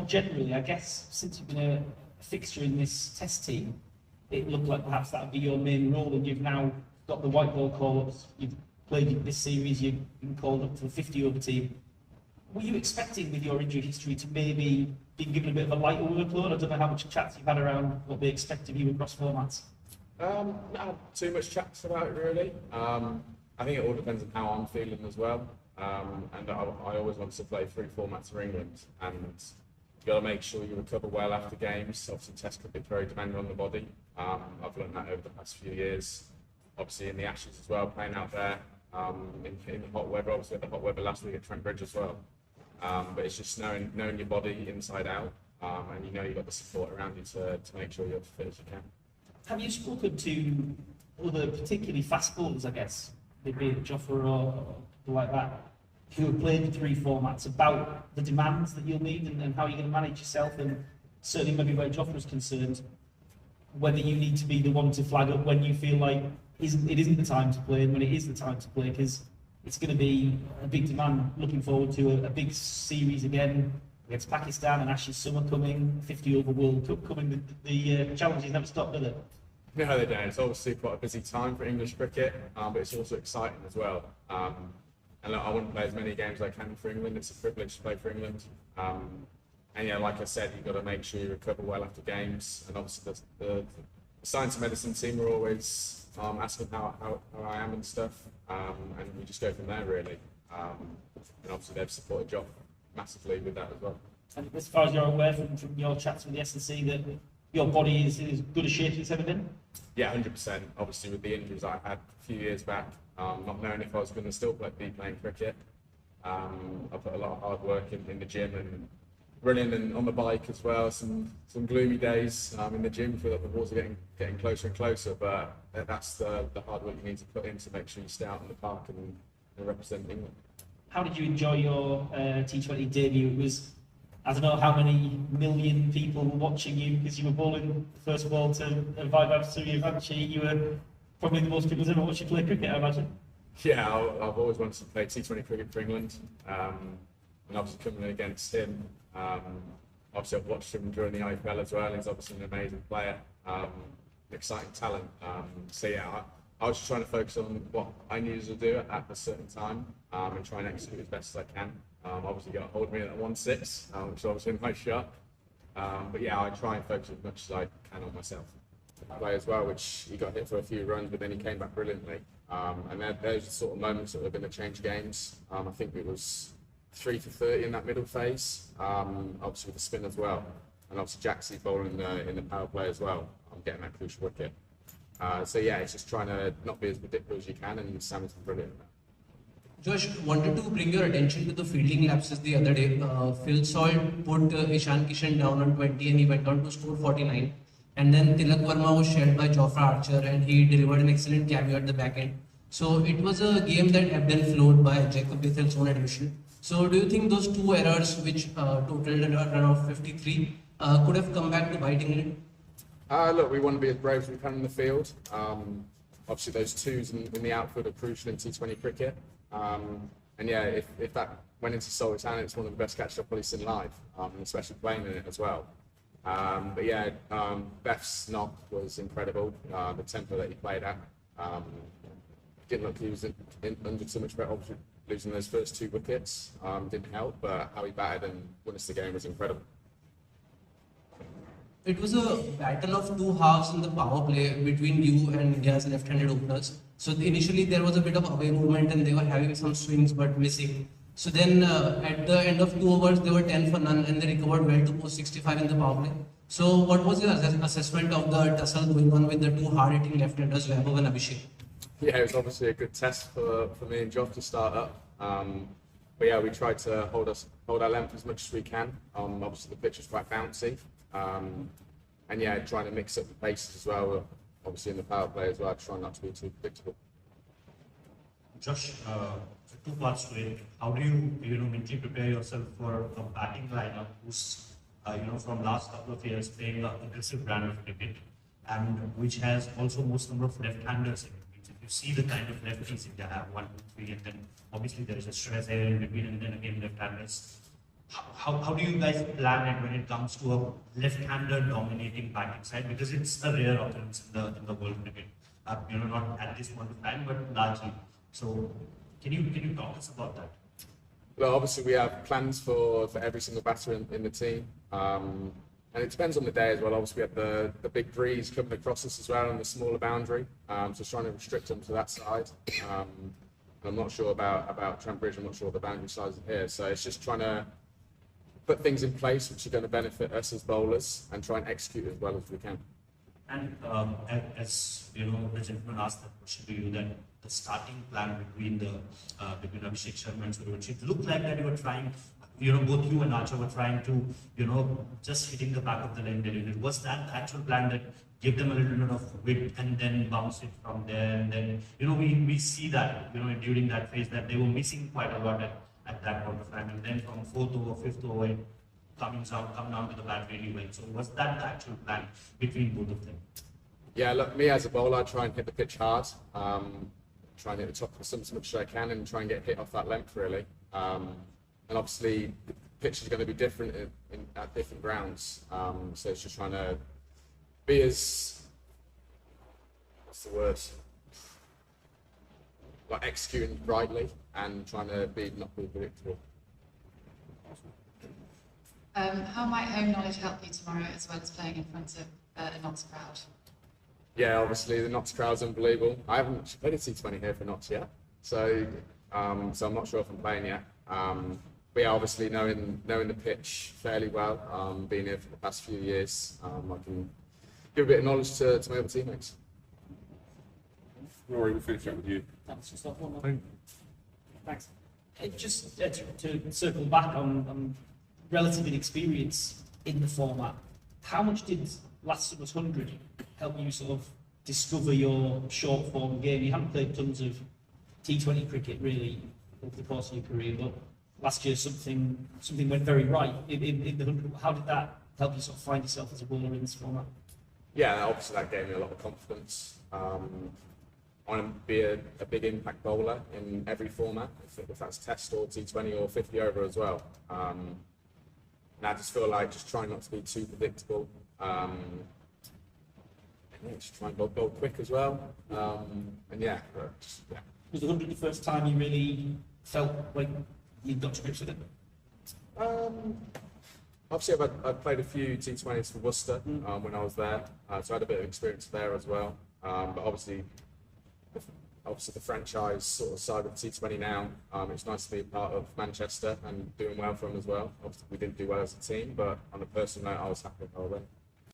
generally, I guess, since you've been a fixture in this test team, it looked like perhaps that would be your main role, and you've now got the white ball call-ups, you've played this series, you've been called up to the 50-over team. Were you expecting, with your injury history, to maybe be given a bit of a lighter workload? I don't know how much chats you've had around what they expect of you across formats. Not too much chats about it, really. I think it all depends on how I'm feeling as well. And I always want to play 3 formats for England, and you've got to make sure you recover well after games. Obviously, Test cricket's very demanding on the body. I've learned that over the past few years. Obviously, in the Ashes as well, playing out there in the hot weather. Obviously, the hot weather last week at Trent Bridge as well. But it's just knowing your body inside out, and you've got the support around you to make sure you're as fit as you can. Have you spoken to other particularly fast bowlers, I guess, maybe Jofra or people like that, who have played the 3 formats, about the demands that you'll need and how you're going to manage yourself, and certainly maybe where Jofra's concerned, whether you need to be the one to flag up when you feel like it isn't the time to play, and when it is the time to play, because it's going to be a big demand. Looking forward to a big series again against Pakistan, and Ashes summer coming, 50-over World Cup coming. The challenges never stop, do they? No, they don't. It's obviously quite a busy time for English cricket, but it's also exciting as well. And look, I want to play as many games as I can for England. It's a privilege to play for England. And yeah, like I said, you've got to make sure you recover well after games. And obviously the science and medicine team are always asking how I am and stuff. And we just go from there, really. And obviously they've supported Joff massively with that as well. And as far as you're aware from your chats with the S&C, that your body is as good a shape as it's ever been? Yeah, 100%. Obviously with the injuries I had a few years back, not knowing if I was going to still be playing cricket, I put a lot of hard work in the gym and running and on the bike as well. Some gloomy days in the gym. Feel like the balls are getting closer and closer, but that's the hard work you need to put in to make sure you stay out in the park and represent England. How did you enjoy your T20 debut? It was, I don't know how many million people were watching you because you were bowling the first ball to Vaibhav Suryavanshi. You were probably the most people who's ever watched you play cricket, I imagine. Yeah, I've always wanted to play T20 cricket for England, and obviously coming against him. Obviously, I've watched him during the IPL as well. He's obviously an amazing player, an exciting talent. So yeah, I was just trying to focus on what I needed to do at a certain time, and try and execute as best as I can. Obviously, got hold of me at 1-6, which is obviously a nice shot. But yeah, I try and focus as much as I can on myself. Play as well, which he got hit for a few runs, but then he came back brilliantly. And there's the sort of moments that are going to change games. I think it was 3 for 30 in that middle phase, obviously with the spin as well, and obviously Jaxie bowling in the power play as well. I'm getting that crucial wicket. So yeah, it's just trying to not be as predictable as you can, and Sam's brilliant at that. Josh, wanted to bring your attention to the fielding lapses the other day. Phil Salt put Ishan Kishan down on 20 and he went on to score 49. And then Tilak Verma was shared by Jofra Archer and he delivered an excellent cameo at the back end. So it was a game that ebbed and flowed by Jacob Bethel's own admission. So do you think those 2 errors, which totaled a run of 53, could have come back to bite England? Look, we want to be as brave as we can in the field. Obviously, those 2s in the outfield are crucial in T20 cricket. And yeah, if that went into Sultan, it's one of the best catches I've probably seen live, and especially playing in it as well. But yeah, Beth's knock was incredible. The tempo that he played at. Didn't look he was under too much pressure. Obviously, losing those first 2 wickets didn't help, but how he batted and won us the game was incredible. It was a battle of 2 halves in the power play between you and India's left-handed openers. So initially there was a bit of away movement and they were having some swings but missing. So then at the end of 2 overs they were 10 for none and they recovered well to post 65 in the power play. So what was your assessment of the tussle going on with the 2 hard-hitting left-handers, Vaibhav and Abhishek? Yeah, it was obviously a good test for me and Joff to start up. But yeah, we tried to hold our length as much as we can. Obviously the pitch was quite bouncy. And yeah, trying to mix up the paces as well, obviously in the power play as well, trying not to be too predictable. Josh, 2 parts to it. How do you mentally prepare yourself for a batting lineup who's from last couple of years playing an aggressive brand of cricket, and which has also most number of left-handers in it? If you see the kind of lefties India have, 1, 2, 3, and then obviously there is a stress area in between, and then again left-handers. how do you guys plan it when it comes to a left-hander dominating batting side? Because it's a rare occurrence in the world cricket. Not at this point of time, but largely. So, can you talk to us about that? Well, obviously we have plans for every single batter in the team. And it depends on the day as well. Obviously, we have the big breeze coming across us as well on the smaller boundary. So trying to restrict them to that side. I'm not sure about Trent Bridge. I'm not sure what the boundary size is here. So it's just trying to put things in place which are going to benefit us as bowlers and try and execute as well as we can. And as you know, the gentleman asked that question to you, that the starting plan between Abhishek Sharma and Suryavanshi, it looked like that you were trying, both you and Archer were trying to, just hitting the back of the leg unit. Was that the actual plan that give them a little bit of width and then bounce it from there? And then, we see that, during that phase that they were missing quite a lot at that point of time. And then from fourth over, fifth over, it come down to the bat really well. So was that the actual plan between both of them? Yeah, look, me as a bowler, I try and hit the pitch hard. Try and hit the top of the stump as much as I can and try and get hit off that length, really. And obviously, the pitch is going to be different at different grounds. So it's just trying to be as, what's the word? Like executing rightly and trying to not be predictable. How might home knowledge help you tomorrow as well as playing in front of a Notts crowd? Yeah, obviously the Notts crowd's unbelievable. I haven't actually played a T20 here for Notts yet, so I'm not sure if I'm playing yet. But yeah, obviously knowing the pitch fairly well, being here for the past few years, I can give a bit of knowledge to my other teammates. Rory, we'll finish up with you. That's just off one more. Thanks. Just to circle back on relative inexperience in the format, how much did last summer's 100 help you sort of discover your short form game? You haven't played tons of T20 cricket really over the course of your career, but last year something went very right in the 100. How did that help you sort of find yourself as a bowler in this format? Yeah, obviously that gave me a lot of confidence. I want to be a big impact bowler in every format, if that's Test or T20 or 50 over as well. And I just feel like just trying not to be too predictable. And yeah, just try and bowl quick as well. And yeah, yeah. Was the 100 the first time you really felt like you got to grips with it? Obviously, I've played a few T20s for Worcester when I was there, so I had a bit of experience there as well. But obviously the franchise sort of side of T20 now, it's nice to be a part of Manchester and doing well for them as well. Obviously, we didn't do well as a team, but on a personal note, I was happy with how I went.